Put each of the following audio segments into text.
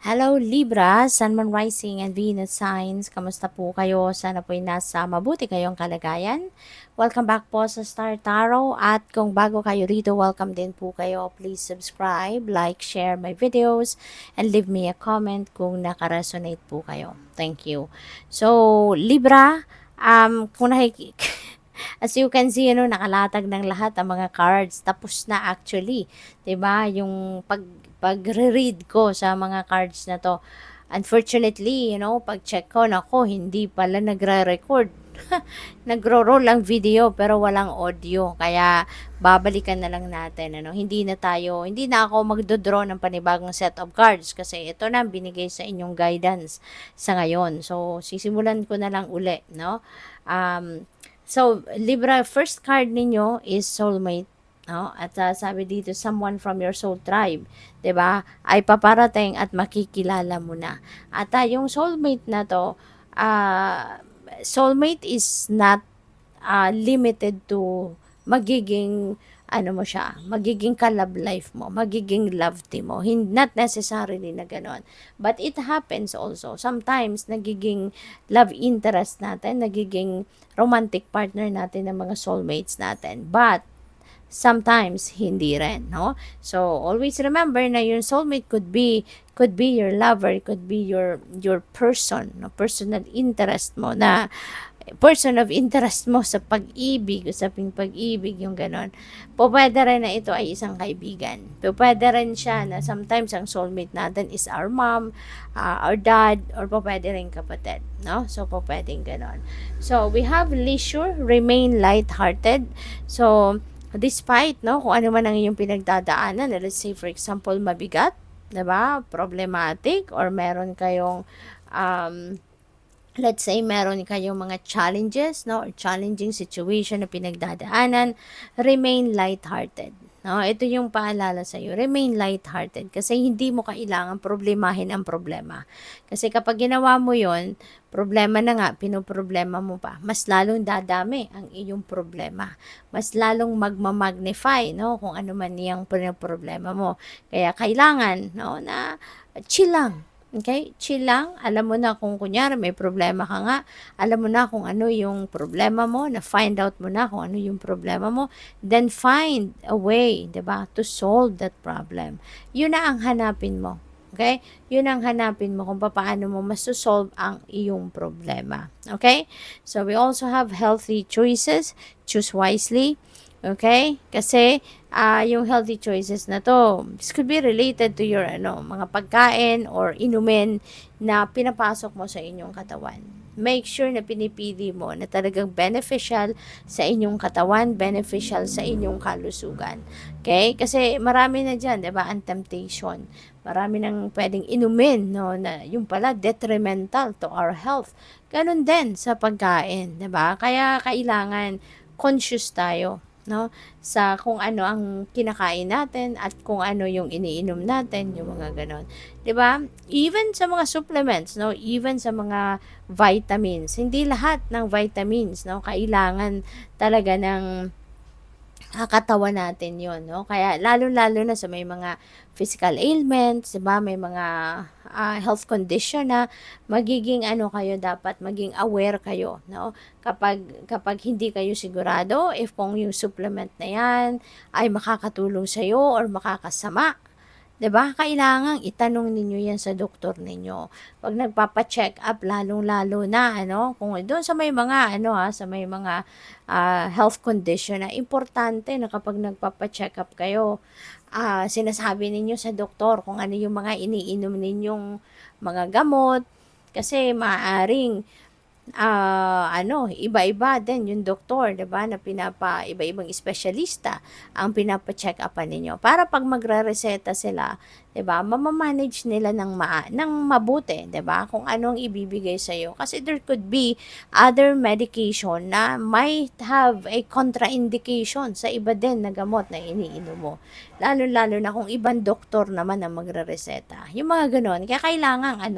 Hello Libra, Sun, Moon, Rising, and Venus signs. Kamusta po kayo? Sana po'y nasa mabuti kayong kalagayan. Welcome back po sa Star Tarot. At kung bago kayo rito, welcome din po kayo. Please subscribe, like, share my videos, and leave me a comment kung nakaresonate po kayo. Thank you. So, Libra, kung as you can see, nakalatag ng lahat ang mga cards. Tapos na actually, 'di ba? Yung pagre-read ko sa mga cards na 'to. Unfortunately, pag-check ko, nako, hindi pala nagre-record. Nagro-roll ang video pero walang audio. Kaya babalikan na lang natin, Hindi na ako magdo-draw ng panibagong set of cards kasi ito na ang binigay sa inyong guidance sa ngayon. So, sisimulan ko na lang uli, no? So, Libra, first card ninyo is soulmate. No? At sabi dito, someone from your soul tribe, 'di ba? Ay paparating at makikilala mo na. At yung soulmate na 'to, soulmate is not limited to magiging mo siya, magiging ka-love life mo, magiging love team mo. Not necessarily na gano'n. But it happens also. Sometimes, nagiging love interest natin, nagiging romantic partner natin ng mga soulmates natin. But, sometimes, hindi rin, no? So, always remember na yung soulmate could be your lover, could be your person, no? Personal interest mo na person of interest mo sa pag-ibig, usaping pag-ibig, yung ganon. Pwede rin na ito ay isang kaibigan. Pwede rin siya na sometimes ang soulmate natin is our mom, our dad, or pwede rin kapatid, no? So, pwedeng ganon. So, we have leisure, remain light-hearted. So, despite, no, kung ano man ang iyong pinagdadaanan, let's say, for example, mabigat, diba? Problematic, or meron kayong let's say meron kayong mga challenges, no, or challenging situation na pinagdadaanan, remain light-hearted. No, ito yung paalala sa iyo, remain light-hearted kasi hindi mo kailangan problemahin ang problema. Kasi kapag ginawa mo 'yon, problema na nga, pinoproblema mo pa, mas lalong dadami ang iyong problema. Mas lalong magma-magnify, no, kung ano man yung problema mo. Kaya kailangan, no, na chill lang. Okay? Chill lang. Alam mo na kung kunyari may problema ka nga, alam mo na kung ano yung problema mo, na-find out mo na kung ano yung problema mo, then find a way, 'di ba, to solve that problem. Yun na ang hanapin mo. Okay? Yun ang hanapin mo kung paano mo masosolve ang iyong problema. Okay? So, we also have healthy choices. Choose wisely. Okay? Kasi, yung healthy choices na to, this could be related to your, mga pagkain or inumin na pinapasok mo sa inyong katawan. Make sure na pinipili mo na talagang beneficial sa inyong katawan, beneficial sa inyong kalusugan. Okay? Kasi marami na dyan, 'di ba, ang temptation. Marami nang pwedeng inumin, no, na yung pala detrimental to our health. Ganun din sa pagkain, 'di ba? Kaya kailangan conscious tayo, no, sa kung ano ang kinakain natin at kung ano yung iniinom natin, yung mga ganon. 'Di ba? Even sa mga supplements, no, even sa mga vitamins, hindi lahat ng vitamins, no, kailangan talaga ng katawan natin yon, no? Kaya lalo-lalo na sa may mga physical ailments, 'di ba? May mga health condition na magiging kayo, dapat maging aware kayo, no? Kapag hindi kayo sigurado if kung yung supplement na 'yan ay makakatulong sa iyo or makakasama, 'di ba? Kailangang itanong ninyo 'yan sa doktor ninyo. Pag nagpapa-check up, lalong-lalo na kung doon sa may mga sa may mga health condition na importante na kapag nagpapa-check up kayo, sinasabi ninyo sa doktor kung ano yung mga iniinom ninyong mga gamot kasi maaaring iba-iba din yung doktor, 'di ba, na iba-ibang espesyalista ang pinapa-check upan ninyo. Para pag magrereseta sila, 'di ba, mama-manage nila ng mabuti, 'di ba, kung anong ibibigay sa iyo. Kasi there could be other medication na might have a contraindication sa iba din na gamot na iniinom mo. Lalo-lalo na kung ibang doktor naman ang magrereseta. Yung mga gano'n. Kaya kailangan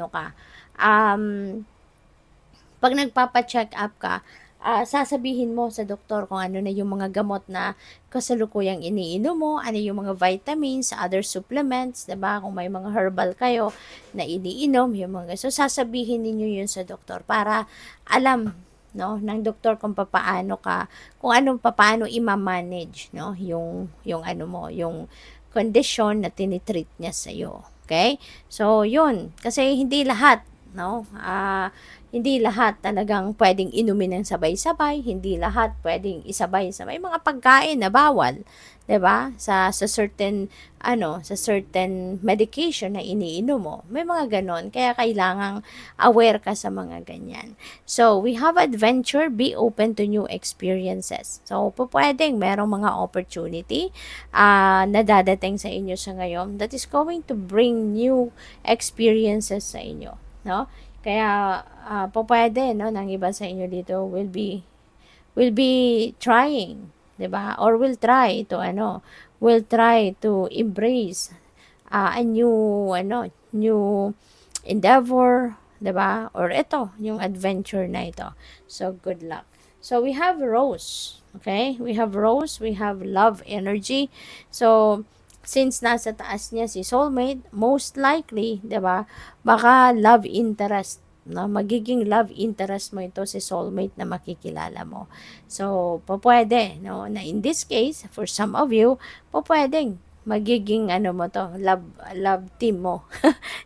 pag nagpapa-check up ka, sasabihin mo sa doktor kung ano na yung mga gamot na kasalukuyang iniinom mo, ano yung mga vitamins, other supplements, 'di ba? Kung may mga herbal kayo na iniinom, yung mga so sasabihin ninyo yun sa doktor para alam no ng doktor kung papaano ka kung ano papaano i-manage no yung ano mo yung condition na tinitreat niya sa iyo. Okay? So, yun. Kasi hindi lahat, no? Hindi lahat talagang pwedeng inumin ng sabay-sabay, hindi lahat pwedeng isabay sa may mga pagkain na bawal, 'di ba? Sa certain sa certain medication na iniinom mo. May mga ganon, kaya kailangang aware ka sa mga ganyan. So, we have adventure, be open to new experiences. So, pwedeng merong mga opportunity na dadating sa inyo sa ngayon that is going to bring new experiences sa inyo, no? Kaya pwede no ng iba sa inyo dito will be trying, 'di ba? Or will try to embrace a new endeavor, 'di ba? Or ito, yung adventure na ito. So good luck. So we have Rose, okay? We have Rose, we have love energy. So since nasa taas niya si soulmate, most likely, 'di ba? Baka love interest, no? Magiging love interest mo ito si soulmate na makikilala mo. So, pwede, no? Na in this case, for some of you, pwedeng magiging mo to, love team mo.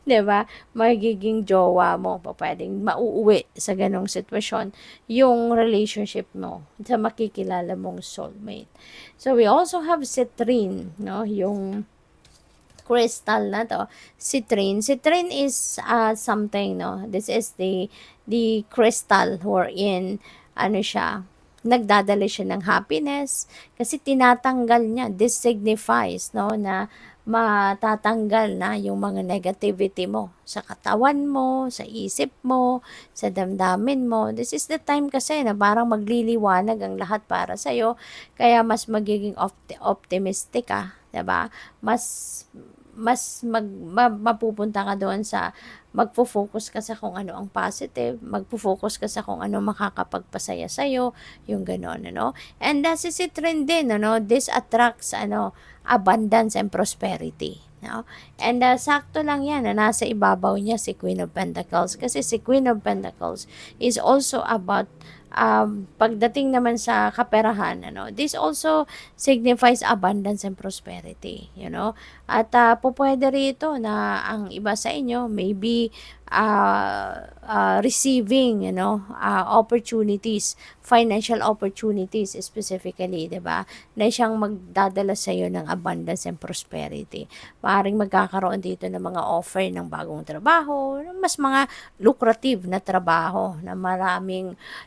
'Di ba? Magiging jowa mo, pwedeng mauuwi sa ganong sitwasyon yung relationship mo sa makikilala mong soulmate. So we also have citrine, no? Yung crystal na to, citrine. Citrine is something, no? This is the crystal wherein siya, nagdadala siya ng happiness kasi tinatanggal niya, this signifies no na matatanggal na yung mga negativity mo sa katawan mo, sa isip mo, sa damdamin mo. This is the time kasi na parang magliliwanag ang lahat para sa iyo, kaya mas magiging optimistic ka, 'di ba? Mas mapupunta ka doon sa magfo-focus ka sa kung ano ang positive, magfo-focus ka sa kung ano makakapagpasaya sa iyo, yung gano'n, ano. And si Citrine din, this attracts abundance and prosperity, no. And sakto lang 'yan na nasa ibabaw niya si Queen of Pentacles kasi si Queen of Pentacles is also about pagdating naman sa kaperahan, this also signifies abundance and prosperity, At pupwede rito na ang iba sa inyo maybe receiving, opportunities, financial opportunities specifically, 'di ba? Na siyang magdadala sa iyo ng abundance and prosperity. Maaring magkakaroon dito ng mga offer ng bagong trabaho, mas mga lucrative na trabaho na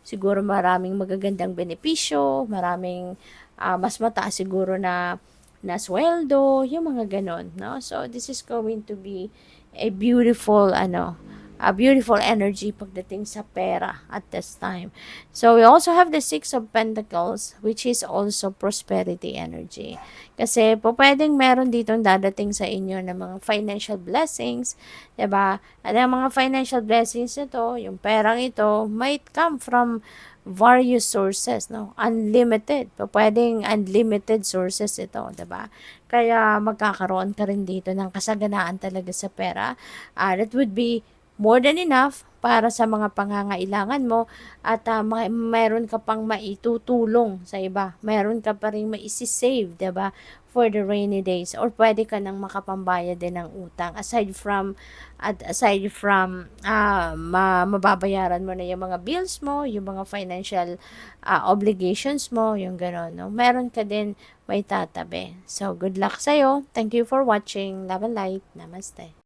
siguro maraming magagandang benepisyo, maraming mas mataas siguro na sweldo, yung mga ganon, no? So this is going to be a beautiful energy pagdating sa pera at this time. So we also have the Six of Pentacles, which is also prosperity energy. Kasi pwedeng meron ditong dadating sa inyo ng mga financial blessings, 'di ba? At ang mga financial blessings nito, yung perang ito, might come from various sources, no? Unlimited. Pwedeng unlimited sources ito, 'di ba? Kaya magkakaroon ka rin dito ng kasaganaan talaga sa pera. That would be more than enough para sa mga pangangailangan mo at mayroon ka pang maitutulong sa iba. Mayroon ka pa ring maisisave, 'di ba? For the rainy days, or pwede ka nang makapambayad din ng utang aside from mababayaran mo na yung mga bills mo, yung mga financial obligations mo, yung gano'n, no? Meron ka din may tatabi. So good luck sa'yo. Thank you for watching. Love and light. Namaste.